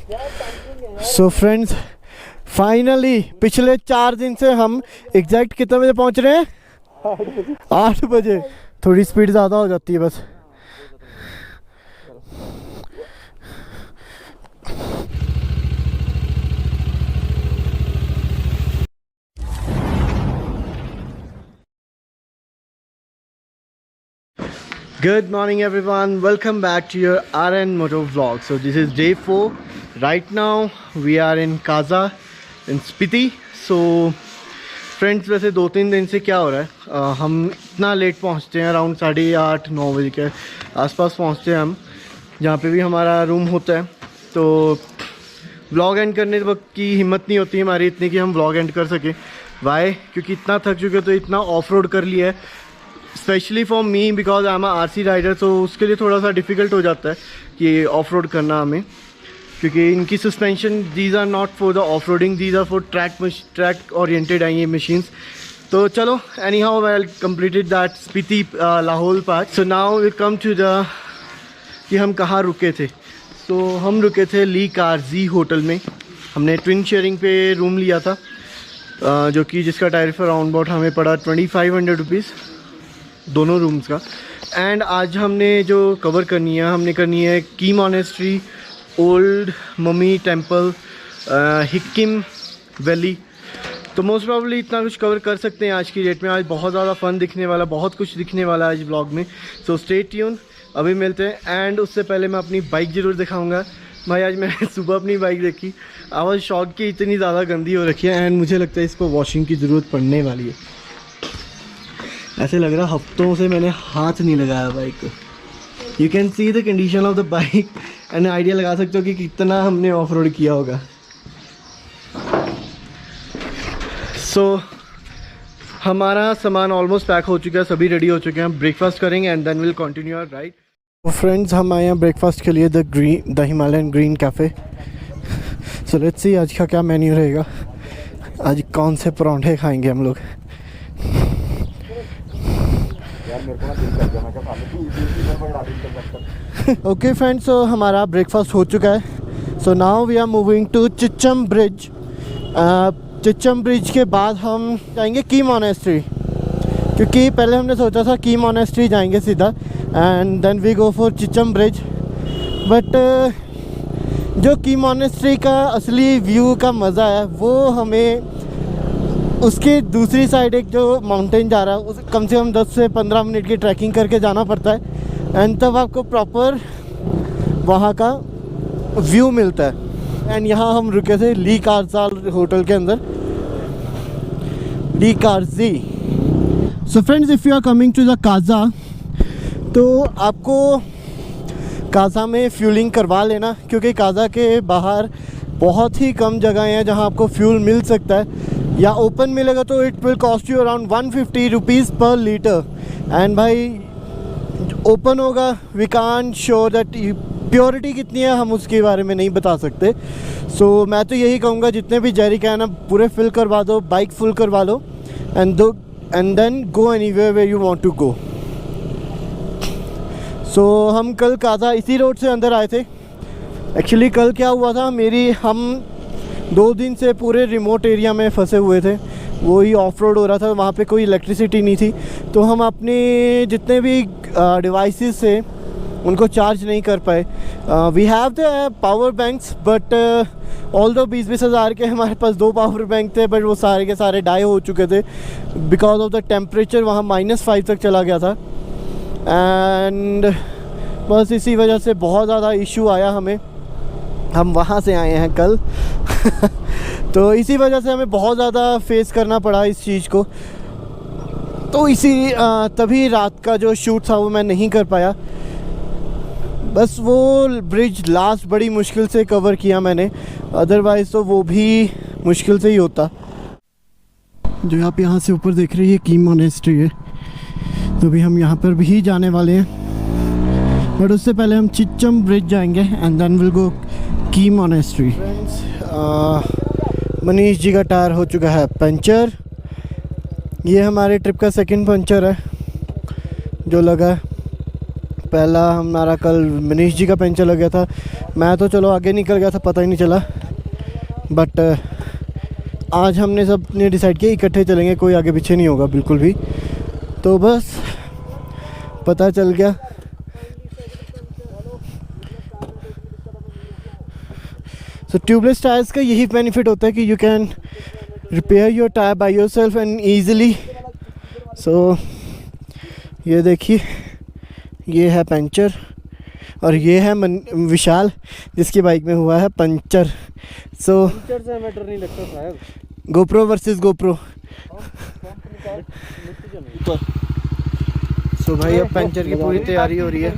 सो friends, finally पिछले 4 दिन से हम एग्जैक्ट कितने बजे पहुंच रहे हैं? 8 बजे। थोड़ी स्पीड ज़्यादा हो जाती है बस। Good morning everyone, welcome back to your RN Moto vlog. So this is day 4. Right now we are in Kaza in Spiti. So friends, वैसे 2-3 दिन से क्या हो रहा है, हम इतना लेट पहुंचते हैं, अराउंड 8:30-9 बजे के आसपास पहुंचते हैं हम, जहाँ पे भी हमारा रूम होता है। तो व्लॉग एंड करने वक्त की हिम्मत नहीं होती हमारी इतनी कि हम व्लॉग एंड कर सकें। वाई? क्योंकि इतना थक चुके, तो इतना ऑफ रोड कर लिया है, specially for me because I am RC rider. तो उसके लिए थोड़ा सा डिफ़िकल्ट हो जाता है कि ऑफ रोड करना हमें, क्योंकि इनकी suspension these are not for the off roading, these are for track oriented हैं ये मशीन्स। तो चलो, anyhow I completed that Spiti Lahaul part. So now we come to the कि हम कहाँ रुके थे। तो हम रुके थे ली कारजी होटल में। हमने ट्विन शेयरिंग पे रूम लिया था, जो कि जिसका टैरिफ अराउंड अबाउट हमें पड़ा 2500 रुपीज़ दोनों रूम्स का। एंड आज हमने जो कवर करनी है, हमने करनी है की monastery, old mummy temple, Hikkim valley. तो मोस्ट प्रॉब्ली इतना कुछ कवर कर सकते हैं आज की डेट में। आज बहुत ज़्यादा फन दिखने वाला, बहुत कुछ दिखने वाला है आज ब्लॉग में। सो स्टे ट्यून, अभी मिलते हैं। एंड उससे पहले मैं अपनी बाइक ज़रूर दिखाऊंगा। भाई आज मैंने सुबह अपनी बाइक देखी, आई वाज शॉक कि इतनी ज़्यादा गंदी हो रखी है। एंड मुझे लगता है इसको वॉशिंग की ज़रूरत पड़ने वाली है। ऐसे लग रहा हफ्तों से मैंने हाथ नहीं लगाया बाइक को। You can see the condition of the bike and idea लगा सकते हो कि कितना हमने ऑफ रोड किया होगा। सो हमारा सामान ऑलमोस्ट पैक हो चुका है, सभी रेडी हो चुके हैं। ब्रेकफास्ट करेंगे and then will continue our ride. तो फ्रेंड्स, हम आए हैं ब्रेकफास्ट के लिए the Himalayan green cafe. So let's see आज का क्या मेन्यू रहेगा, आज कौन से परांठे खाएंगे हम लोग। ओके फ्रेंड्स, सो हमारा ब्रेकफास्ट हो चुका है। So now we are moving to Chicham bridge. Chicham bridge के बाद हम जाएंगे की मॉनेस्ट्री, क्योंकि पहले हमने सोचा था की मॉनेस्ट्री जाएंगे सीधा and then we go for Chicham bridge. But जो की मॉनेस्ट्री का असली व्यू का मज़ा है वो हमें उसके दूसरी साइड एक जो माउंटेन जा रहा है, उस कम से कम 10 से 15 मिनट की ट्रैकिंग करके जाना पड़ता है। एंड तब आपको प्रॉपर वहाँ का व्यू मिलता है। एंड यहाँ हम रुके थे ली कारजाल होटल के अंदर, ली कारजी। So friends, if you are coming to the Kaza, तो आपको काजा में फ्यूलिंग करवा लेना, क्योंकि काजा के बाहर बहुत ही कम जगह हैं जहाँ आपको फ्यूल मिल सकता है, या ओपन मिलेगा तो it will cost you around 150 rupees पर लीटर। एंड भाई ओपन होगा, we can't sure that purity कितनी है, हम उसके बारे में नहीं बता सकते। सो मैं तो यही कहूँगा, जितने भी जेरी कैन है पूरे फिल करवा दो, बाइक फुल करवा लो and then go anywhere where you want to go. So हम कल काजा इसी रोड से अंदर आए थे। एक्चुअली कल क्या हुआ था, हम 2 दिन से पूरे रिमोट एरिया में फंसे हुए थे, वो ही ऑफ रोड हो रहा था, वहाँ पे कोई इलेक्ट्रिसिटी नहीं थी। तो हम अपने जितने भी डिवाइसेस से उनको चार्ज नहीं कर पाए। We have the power banks, but although 20-20 हज़ार के हमारे पास 2 पावर बैंक थे, बट वो सारे के सारे डाई हो चुके थे बिकॉज ऑफ द टेम्परेचर। वहाँ -5 तक चला गया था। एंड बस इसी वजह से बहुत ज़्यादा इशू आया हमें। हम वहाँ से आए हैं कल तो इसी वजह से हमें बहुत ज़्यादा फेस करना पड़ा इस चीज़ को। तो तभी रात का जो शूट था वो मैं नहीं कर पाया। बस वो ब्रिज लास्ट बड़ी मुश्किल से कवर किया मैंने, अदरवाइज़ तो वो भी मुश्किल से ही होता। जो आप यहाँ से ऊपर देख रही है की मॉनेस्ट्री है, तो अभी हम यहाँ पर भी जाने वाले हैं, बट उससे पहले हम चिच्चम ब्रिज जाएंगे एंड देन विल गो की मॉनेस्ट्री। फ्रेंड्स, मनीष जी का टायर हो चुका है पंचर। ये हमारे ट्रिप का सेकंड पंचर है जो लगा है। पहला हमारा कल मनीष जी का पंचर लग गया था। मैं तो चलो आगे निकल गया था, पता ही नहीं चला। बट आज हमने सब ने डिसाइड किया इकट्ठे चलेंगे, कोई आगे पीछे नहीं होगा बिल्कुल भी। तो बस पता चल गया। सो ट्यूबलेस टायर्स का यही बेनिफिट होता है कि you can repair your tyre by yourself and easily. So ये देखिए, ये है पंचर और ये है विशाल जिसकी बाइक में हुआ है पंचर। सो पंचर से मैटर नहीं लगता साहब। GoPro versus GoPro. सो भाई अब पंचर की पूरी तैयारी हो रही है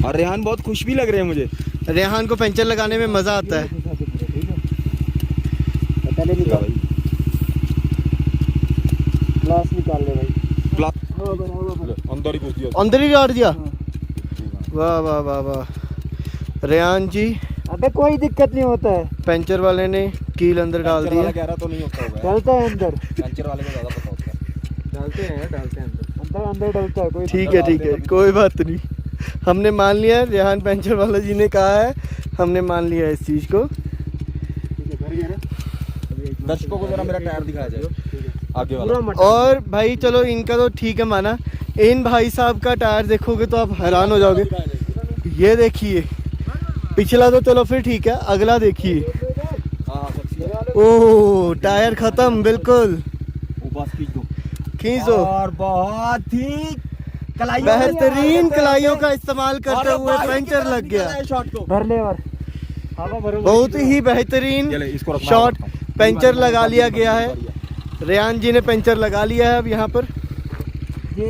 और रेहान बहुत खुश भी लग रहे हैं मुझे। रेहान को पंचर लगाने में मज़ा आता है। ग्लास निकाल ले भाई। ग्लास अंदर ही घुस दिया, अंदर ही डाल दिया। वाह वाह वाह वाह रेहान जी। अबे कोई दिक्कत नहीं होता है, पंचर वाले ने कील अंदर डाल दी है। कह रहा तो नहीं होता होगा, डालता है अंदर। पंचर वाले को ज़्यादा पता होता है। डालते हैं अंदर अंदर डालता है कोई। ठीक है कोई बात नहीं, हमने मान लिया है। रेहान पंचर वाला जी ने कहा है, हमने मान लिया है इस चीज़ को। दर्शकों को जरा मेरा टायर दिखाया जाए आगे वाला। और भाई चलो इनका तो ठीक है माना, इन भाई साहब का टायर देखोगे तो आप हैरान हो जाओगे। ये देखिए, पिछला तो चलो फिर ठीक है, अगला देखिए। ओह टायर खत्म बिल्कुल। खींच दो। और बहुत ही बेहतरीन कलाइयों का इस्तेमाल करते हुए पंचर लग गया। भर ले और बहुत ही बेहतरीन शॉट पंचर लगा लिया गया है। रेहान जी ने पंचर लगा लिया है अब यहाँ पर। ये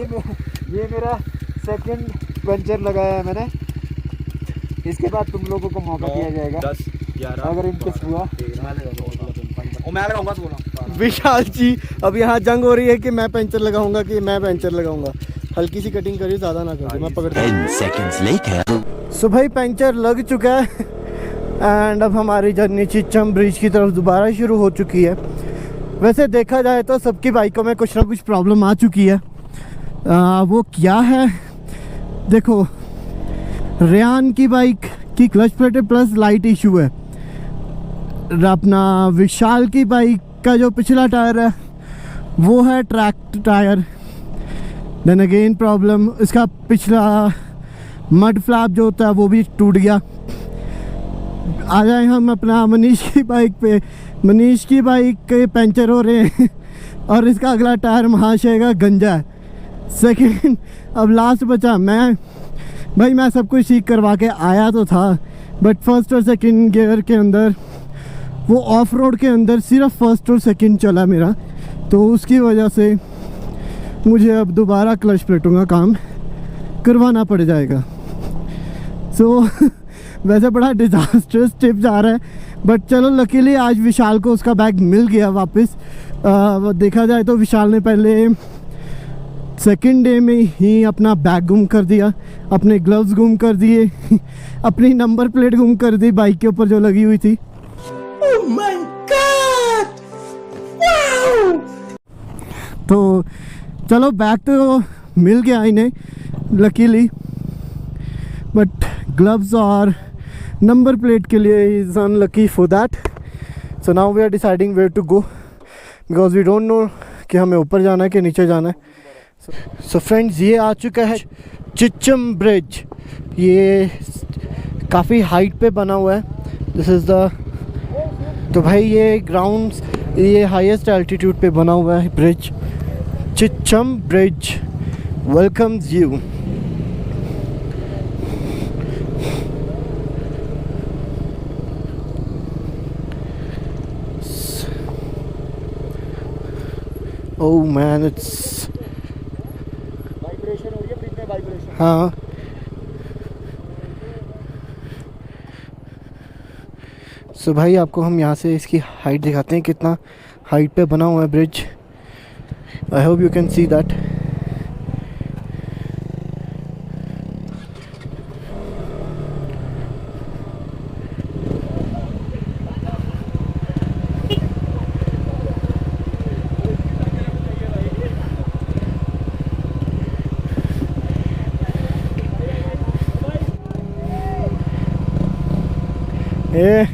मेरा सेकंड पंचर लगाया है मैंने। इसके बाद तुम लोगों को मौका दिया जाएगा 10, 11, अगर इनकेस हुआ। मैं लगाऊंगा तो विशाल जी अब यहाँ जंग हो रही है कि मैं पंचर लगाऊंगा कि मैं पंचर लगाऊंगा। हल्की सी कटिंग करिए, ज़्यादा ना करिए, मैं पकड़। 10 seconds later। सो भाई पंचर लग चुका है एंड अब हमारी जर्नी चिच्चम ब्रिज की तरफ दोबारा शुरू हो चुकी है। वैसे देखा जाए तो सबकी बाइकों में कुछ ना कुछ प्रॉब्लम आ चुकी है। वो क्या है देखो, रेहान की बाइक की clutch plate plus light issue है। अपना विशाल की बाइक का जो पिछला टायर है वो है track tyre. Then again problem, इसका पिछला मड फ्लैप जो होता है वो भी टूट गया। आ जाए हम अपना मनीष की बाइक पे। मनीष की बाइक के पंचर हो रहे हैं और इसका अगला टायर महाशय का गंजा है। सेकंड अब लास्ट बचा मैं। भाई मैं सब कुछ ठीक करवा के आया तो था, बट फर्स्ट और सेकंड गियर के अंदर वो ऑफ रोड के अंदर सिर्फ फर्स्ट और सेकंड चला मेरा, तो उसकी वजह से मुझे अब दोबारा क्लच प्लेटों का काम करवाना पड़ जाएगा। सो वैसे बड़ा डिज़ास्टर्स टिप जा रहा है, बट चलो लकीली आज विशाल को उसका बैग मिल गया वापस। देखा जाए तो विशाल ने पहले सेकंड डे में ही अपना बैग गुम कर दिया, अपने ग्लव्स गुम कर दिए, अपनी नंबर प्लेट गुम कर दी बाइक के ऊपर जो लगी हुई थी। Oh my God! Wow! तो चलो बैग तो मिल गया इन्हें लकीली, बट ग्लव्स और नंबर प्लेट के लिए is unlucky for that. So now we are deciding where to go because we don't know कि हमें ऊपर जाना है कि नीचे जाना है। सो फ्रेंड्स ये आ चुका है चिच्चम ब्रिज। ये काफ़ी हाइट पे बना हुआ है। दिस इज़ द, तो भाई ये ग्राउंड्स, ये हाईएस्ट एल्टीट्यूड पे बना हुआ है bridge. Chicham bridge welcomes you. Oh man, it's vibration हो रही है ब्रिज में, वाइब्रेशन। हाँ सो भाई आपको हम यहाँ से इसकी हाइट दिखाते हैं, कितना हाइट पे बना हुआ है bridge. I hope you can see that. Uh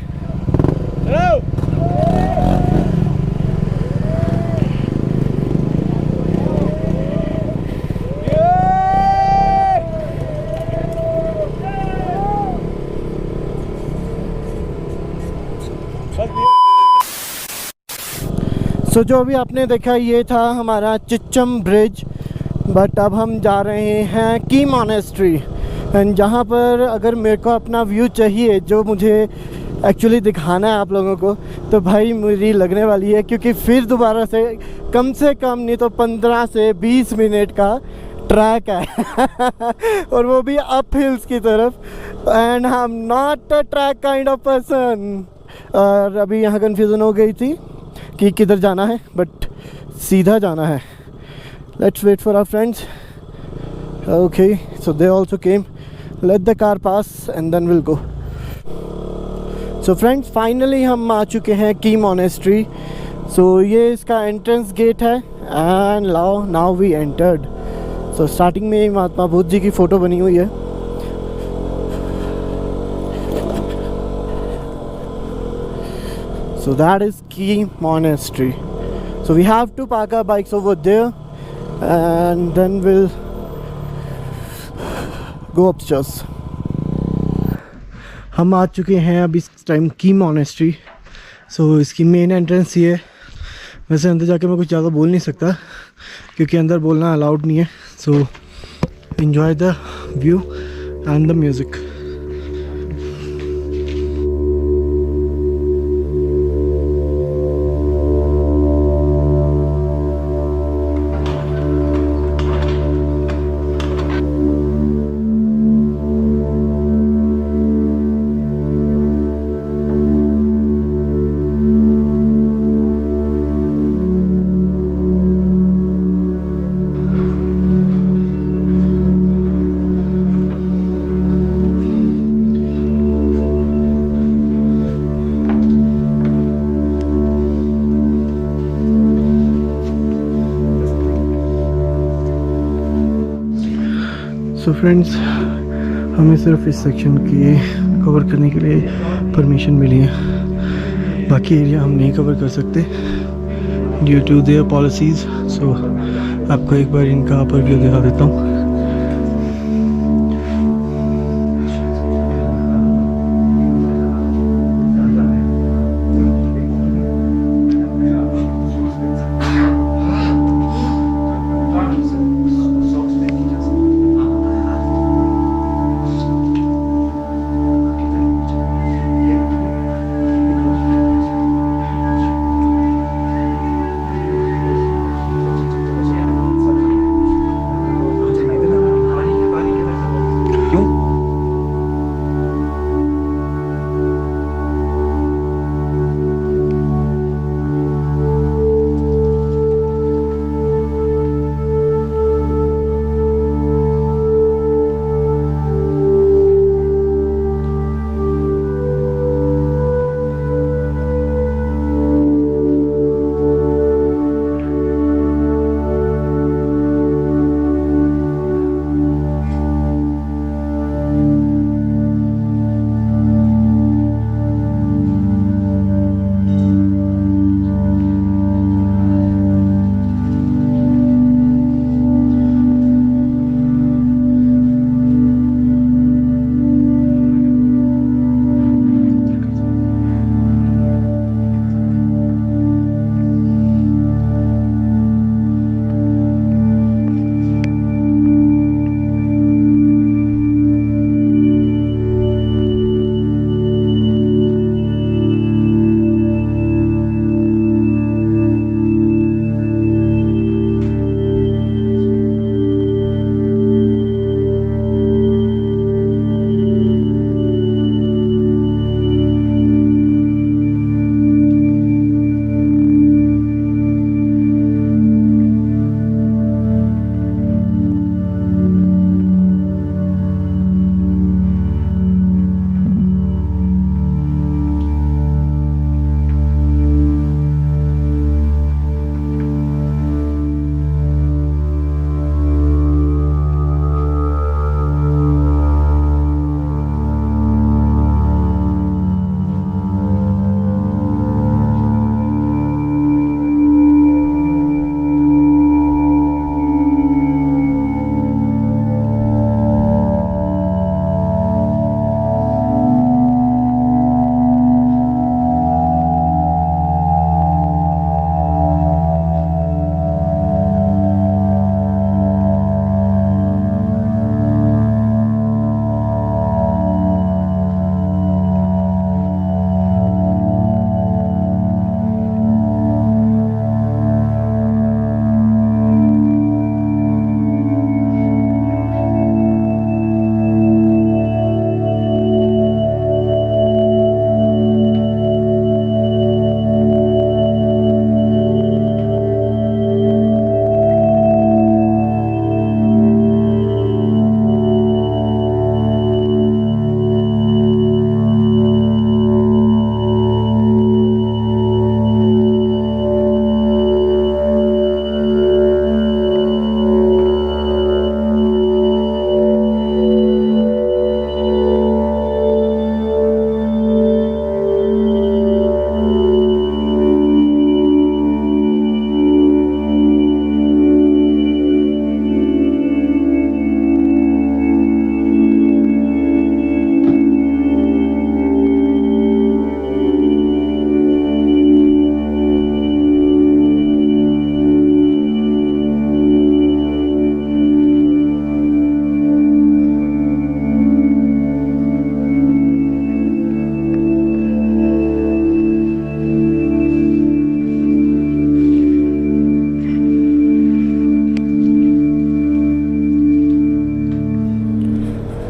so जो भी आपने देखा ये था हमारा चिच्चम ब्रिज, बट अब हम जा रहे हैं की मॉनेस्ट्री। एंड जहाँ पर अगर मेरे को अपना व्यू चाहिए जो मुझे एक्चुअली दिखाना है आप लोगों को, तो भाई मेरी लगने वाली है, क्योंकि फिर दोबारा से कम नहीं तो 15 से 20 मिनट का ट्रैक है और वो भी अप हिल्स की तरफ। And I am not a track kind of person. और अभी यहाँ कन्फ्यूज़न हो गई थी कि किधर जाना है, बट सीधा जाना है। Let's wait for our friends. Okay, so they also came, let the car pass and then will go. So friends, finally हम आ चुके हैं की मॉनेस्ट्री। सो ये इसका एंट्रेंस गेट है and now we entered. So starting में महात्मा बुद्ध जी की फ़ोटो बनी हुई है। So that is Key Monastery. So we have to park our bikes over there and then we'll go upstairs. हम आ चुके हैं अब इस टाइम की मॉनेस्ट्री। सो इसकी मेन एंट्रेंस ये है। वैसे अंदर जाके मैं कुछ ज़्यादा बोल नहीं सकता क्योंकि अंदर बोलना अलाउड नहीं है। सो enjoy the view and the music. So friends, हमें सिर्फ इस सेक्शन की कवर करने के लिए परमिशन मिली है, बाकी एरिया हम नहीं कवर कर सकते ड्यू टू देयर पॉलिसीज़। सो आपको एक बार इनका अपर व्यू दिखा देता हूँ।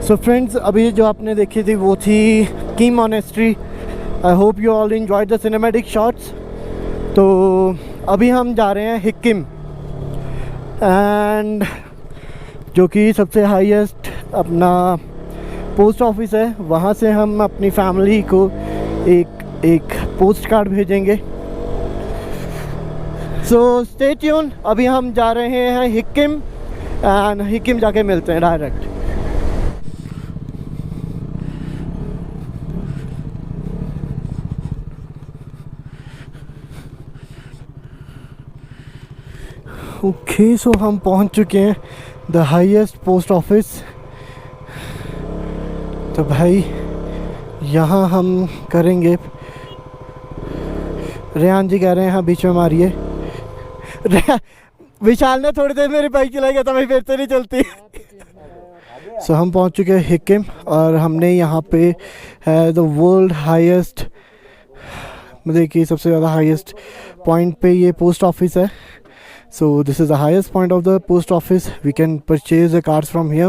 सो फ्रेंड्स, अभी जो आपने देखी थी वो थी Key monastery. I hope you all enjoyed the cinematic shots. तो अभी हम जा रहे हैं हिक्किम, एंड जो कि सबसे हाईएस्ट अपना पोस्ट ऑफिस है। वहाँ से हम अपनी फैमिली को एक पोस्ट कार्ड भेजेंगे। So stay tune. अभी हम जा रहे हैं हिक्किम, एंड हिक्किम जाके मिलते हैं डायरेक्ट। ओके, सो हम पहुंच चुके हैं द हाईएस्ट पोस्ट ऑफिस। तो भाई यहाँ हम करेंगे, रेहान जी कह रहे हैं हाँ बीच में मारिए। विशाल ने थोड़ी देर मेरी बाइक चलाई गया था, मैं फिर से नहीं चलती। सो हम पहुंच चुके हैं हिक्किम, और हमने यहाँ पे है द वर्ल्ड हाईएस्ट, मतलब कि सबसे ज़्यादा हाईएस्ट पॉइंट पे ये पोस्ट ऑफिस है। So this is the highest point of the post office. We can purchase the cards from here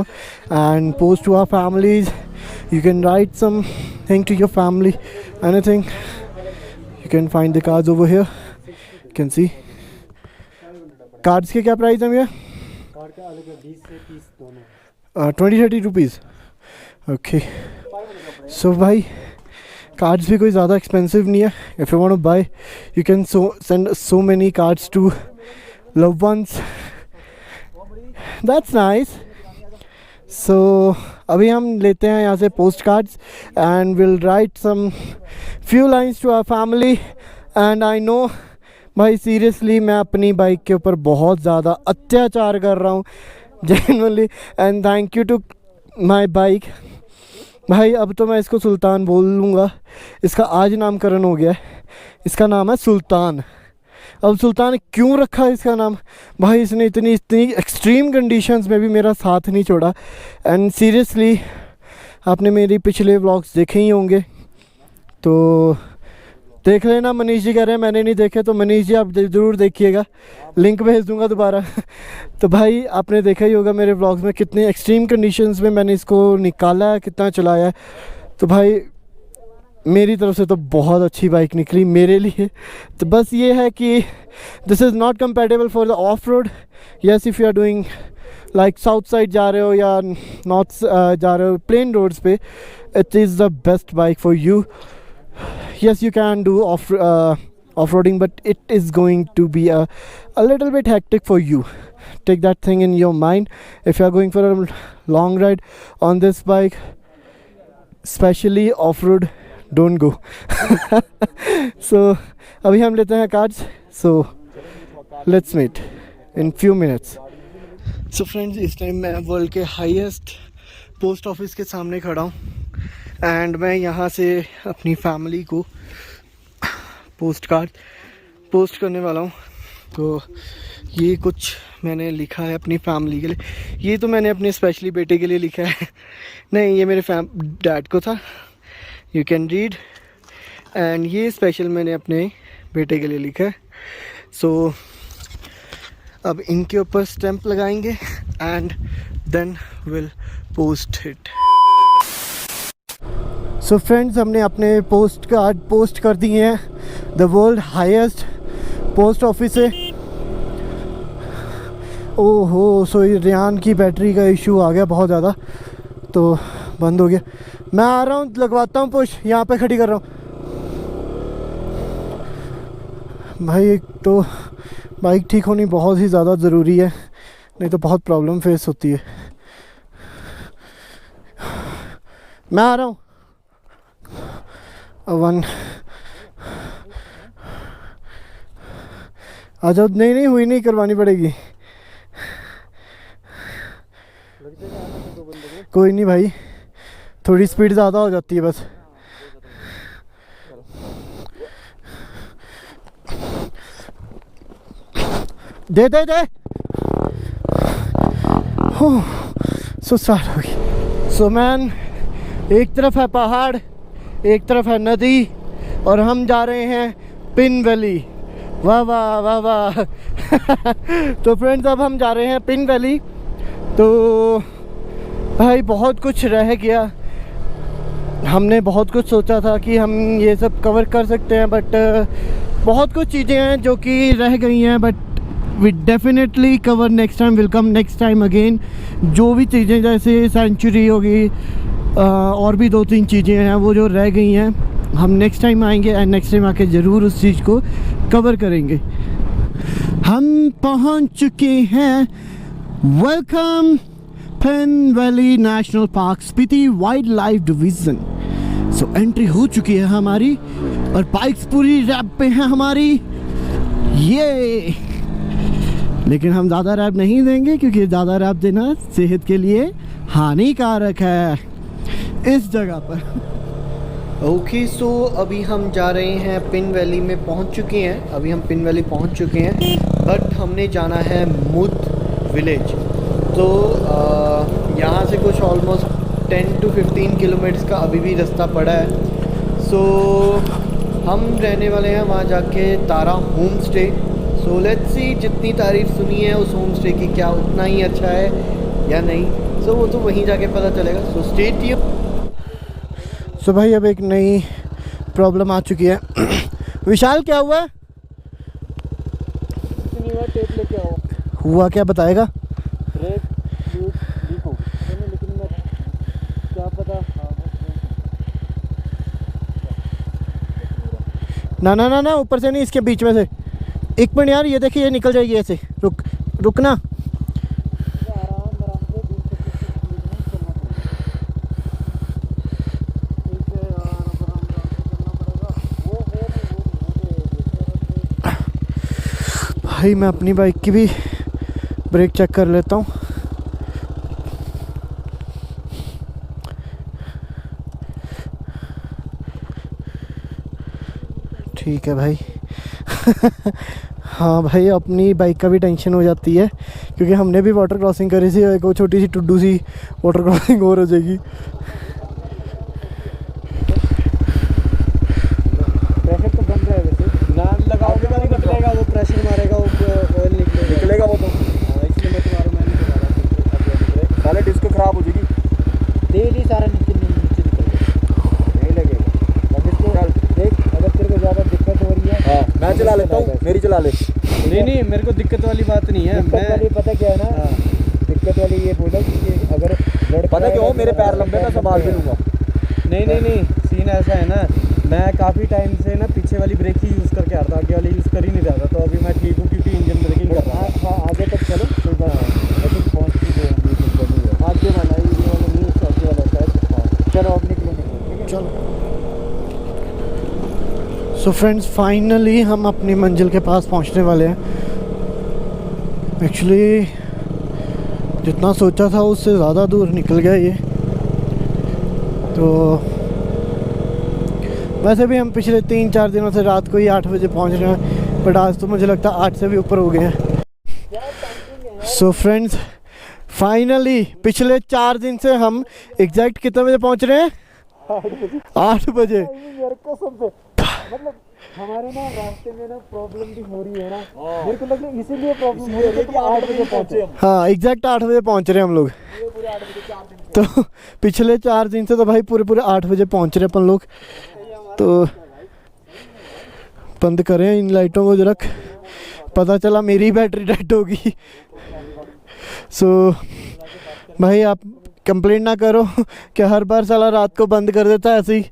and post to our families. You can write something to your family, anything. You can find the cards over here. You can see. Cards के क्या price है भैया? Card का अलग है, 20 से 30 दोनों। 20-30 rupees. Okay, सो भाई कार्ड्स भी कोई ज़्यादा एक्सपेंसिव नहीं है। If you want to buy, you can send so many cards to loved ones. That's nice. So अभी हम लेते हैं यहाँ से postcards, and will write some few lines to our family. And I know भाई, seriously मैं अपनी bike के ऊपर बहुत ज़्यादा अत्याचार कर रहा हूँ genuinely, and thank you to my bike. भाई अब तो मैं इसको सुल्तान बोल लूँगा, इसका आज नामकरण हो गया है। इसका नाम है सुल्तान। अब सुल्तान क्यों रखा है इसका नाम? भाई इसने इतनी एक्सट्रीम कंडीशंस में भी मेरा साथ नहीं छोड़ा। एंड सीरियसली आपने मेरी पिछले व्लॉग्स देखे ही होंगे, तो देख लेना। मनीष जी कह रहे हैं मैंने नहीं देखे, तो मनीष जी आप ज़रूर देखिएगा, लिंक भेज दूंगा दोबारा। तो भाई आपने देखा ही होगा मेरे व्लॉग्स में कितने एक्सट्रीम कंडीशंस में मैंने इसको निकाला है, कितना चलाया है। तो भाई मेरी तरफ से तो बहुत अच्छी बाइक निकली मेरे लिए। तो बस ये है कि this is not compatible for the off road. Yes, if you are doing like south side जा रहे हो या नॉर्थ जा रहे हो प्लेन रोड्स पे, it is the best bike for you. Yes, you can do off-roading, but it is going to be a little bit hectic for you. Take that thing in your mind. If you are going for a long ride on this bike, especially off-road, don't go. So अभी हम लेते हैं cards, so let's meet in few minutes. So friends, इस time मैं world के highest post office के सामने खड़ा हूँ, एंड मैं यहाँ से अपनी फैमिली को पोस्ट कार्ड पोस्ट करने वाला हूँ। तो ये कुछ मैंने लिखा है अपनी फैमिली के लिए। ये तो मैंने अपने स्पेशली बेटे के लिए लिखा है, नहीं ये मेरे डैड को था, यू कैन रीड। एंड ये स्पेशल मैंने अपने बेटे के लिए लिखा है। सो अब इनके ऊपर स्टैंप लगाएंगे and then will post it. So friends, हमने अपने पोस्ट कार्ड पोस्ट कर दिए हैं the world highest post office से। ओहो, सो रेहान की बैटरी का इशू आ गया बहुत ज़्यादा, तो बंद हो गया। मैं आ रहा हूँ, लगवाता हूँ पुश, यहाँ पे खड़ी कर रहा हूँ। भाई एक तो बाइक ठीक होनी बहुत ही ज़्यादा ज़रूरी है, नहीं तो बहुत प्रॉब्लम फेस होती है। मैं आ रहा हूँ। वन आ जाओ। नहीं हुई नहीं, करवानी पड़ेगी। कोई नहीं भाई, थोड़ी स्पीड ज़्यादा हो जाती है बस। दे दे दे। सो स्टार्ट हो गई। सो मैन, एक तरफ है पहाड़, एक तरफ है नदी, और हम जा रहे हैं पिन वैली। वाह वाह वाह वाह। तो फ्रेंड्स, अब हम जा रहे हैं पिन वैली। तो भाई बहुत कुछ रह गया। हमने बहुत कुछ सोचा था कि हम ये सब कवर कर सकते हैं, बट बहुत कुछ चीज़ें हैं जो कि रह गई हैं, but we definitely cover next time, will come next time again. जो भी चीज़ें जैसे सेंचुरी होगी और भी 2-3 चीज़ें हैं वो जो रह गई हैं, हम नेक्स्ट टाइम आएंगे एंड नेक्स्ट टाइम आके ज़रूर उस चीज़ को कवर करेंगे। हम पहुंच चुके हैं, welcome pin valley national park Spiti wild life division. So entry हो चुकी है हमारी और बाइक्स पूरी रैप पे हैं हमारी, ये। लेकिन हम ज़्यादा रैप नहीं देंगे क्योंकि ज़्यादा रैप देना सेहत के लिए हानिकारक है इस जगह पर। ओके, सो अभी हम जा रहे हैं पिन वैली में, पहुंच चुके हैं। अभी हम पिन वैली पहुंच चुके हैं, बट हमने जाना है मुद विलेज। तो यहाँ से कुछ ऑलमोस्ट 10 to 15 किलोमीटर्स का अभी भी रास्ता पड़ा है। सो हम रहने वाले हैं वहाँ जाके Tara home stay. So let's see, जितनी तारीफ़ सुनी है उस होम स्टे की, क्या उतना ही अच्छा है या नहीं, सो वो तो वहीं जाके पता चलेगा। सो स्टे ट्यून्ड। सो भाई अब एक नई प्रॉब्लम आ चुकी है। विशाल क्या हुआ? टेप लेके आओ। हुआ क्या बताएगा? लेकिन मैं क्या पता। ना ना ना ना, ऊपर से नहीं, इसके बीच में से। एक मिनट यार, ये देखिए, ये निकल जाएगी ऐसे। रुकना। भाई मैं अपनी बाइक की भी ब्रेक चेक कर लेता हूँ। ठीक है भाई। हाँ भाई, अपनी बाइक का भी टेंशन हो जाती है क्योंकि हमने भी वाटर क्रॉसिंग करी थी, एक छोटी सी टुड्डू सी वाटर क्रॉसिंग और हो जाएगी। प्रेशर तो बंद है वैसे, नाम लगाओगे तो नहीं निकलेगा, वो प्रेशर मारेगा, वो ऑयल निकलेगा वो तो। हाँ, इसलिए मैं तुम्हारा मैं नहीं बता रहा, साले डिस्क खराब हो जाएगी। डेली सारा नीचे नहीं लगेगा। अब इसको देख, अगर तेरे को ज़्यादा दिक्कत हो रही है, हाँ मैं चला लेता हूँ, मेरी चला ले। नहीं मेरे को दिक्कत वाली बात नहीं है। दिक्कत वाली पता क्या है ना, दिक्कत वाली ये बोला कि अगर पता क्यों, मेरे पैर लंबे, मैं संभाल के लूँगा। नहीं, सीन ऐसा है ना, मैं काफ़ी टाइम से ना पीछे वाली ब्रेक ही यूज़ करके आ रहा था, आगे वाली यूज़ कर ही नहीं रहा था। तो अभी मैं ठीक हूँ क्योंकि इंजन ब्रेकिंग कर रहा था। हाँ आगे तक चलो, कोई बात नहीं। लेकिन पहुँच चुके हैं आगे वाला, ये वाला नहीं, आगे वाला शायद। हाँ चलो अब निकलो। चलो। सो फ्रेंड्स, फाइनली हम अपनी मंजिल के पास पहुंचने वाले हैं। एक्चुअली जितना सोचा था उससे ज़्यादा दूर निकल गया ये। तो वैसे भी हम पिछले 3-4 दिनों से रात को ही 8 बजे पहुंच रहे हैं, बट आज तो मुझे लगता है 8 से भी ऊपर हो गए हैं। सो फ्रेंड्स, फाइनली पिछले 4 दिन से हम एग्जैक्ट कितने बजे पहुंच रहे हैं? 8 बजे। मतलब हमारे ना रास्ते में ना प्रॉब्लम भी हो रही है ना, मेरे को लग रहा है इसीलिए प्रॉब्लम हो रही है कि 8 बजे पहुंचे हम। हाँ एग्जैक्ट 8 बजे पहुंच रहे हैं हम लोग। पूरे 8 बजे 4 दिन तो पिछले 4 दिन से तो भाई पूरे 8 बजे पहुंच रहे अपन लोग। तो बंद करें इन लाइटों को जरा, पता चला मेरी बैटरी डेड होगी। सो भाई आप कंप्लेंट ना करो कि हर बार साला रात को बंद कर देता है ऐसे ही।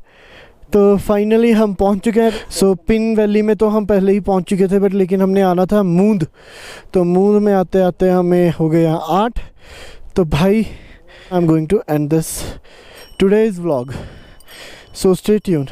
तो फाइनली हम पहुंच चुके हैं। सो पिन वैली में तो हम पहले ही पहुंच चुके थे, बट लेकिन हमने आना था मूंद। तो मूंद में आते आते हमें हो गया 8। तो भाई I am going to end this today's vlog, so stay tuned.